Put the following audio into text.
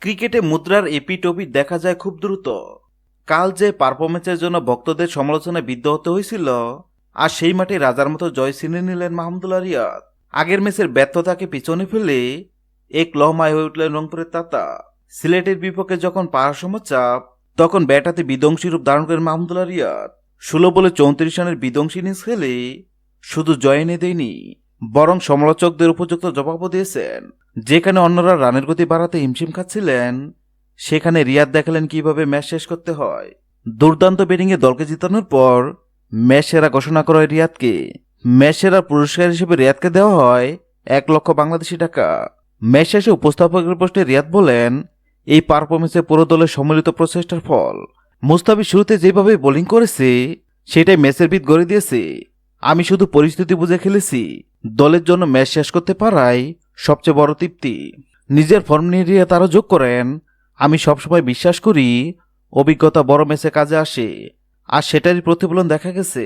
ক্রিকেটে মুদ্রার এপিঠ-ওপিঠ দেখা যায় খুব দ্রুত। কাল যে পারফরম্যান্সের জন্য ভক্তদের সমালোচনায় বিদ্ধ হতে হয়েছিল, আর সেই মাঠে রাজার মতো জয় ছিনিয়ে নিলেন মাহমুদুল্লাহ রিয়াদ। আগের ম্যাচের ব্যর্থতাকে পিছনে ফেলে এক লহমায় হয়ে উঠলেন রংপুরের তাতা। সিলেটের বিপক্ষে যখন পাহাড় সম চাপ, তখন ব্যাট হাতে বিধ্বংসী রূপ ধারণ করেন মাহমুদুল্লাহ রিয়াদ। 16 বলে 34 রানের বিধ্বংসী ইনিংস খেলে শুধু জয় এনে দেয়নি, বরং সমালোচকদের উপযুক্ত জবাবও দিয়েছেন। যেখানে অন্যরা রানের গতি বাড়াতে হিমশিম খাচ্ছিলেন, সেখানে রিয়াদ দেখালেন কিভাবে ম্যাচ শেষ করতে হয়। দুর্দান্ত ব্যাটিংয়ে দলকে জিতানোর পর ম্যাচ সেরা ঘোষণা করা হয় রিয়াদকে। ম্যাচ সেরার পুরস্কার হিসেবে রিয়াদকে দেওয়া হয় 1 লক্ষ বাংলাদেশি টাকা। ম্যাচ শেষে উপস্থাপকের প্রশ্নে রিয়াদ বলেন, এই পারফরমেন্সে পুরো দলের সম্মিলিত প্রচেষ্টার ফল। মুস্তাফিজ শুরুতে যেভাবে বোলিং করেছে, সেটাই ম্যাচের ভিত গড়ে দিয়েছে। আমি শুধু পরিস্থিতি বুঝে খেলেছি। দলের জন্য ম্যাচ শেষ করতে পারাই সবচেয়ে বড় তৃপ্তি। নিজের ফর্ম নিয়ে রিয়াদ আরও যোগ করেন, আমি সবসময় বিশ্বাস করি অভিজ্ঞতা বড় ম্যাচে কাজে আসে, আর সেটারই প্রতিফলন দেখা গেছে।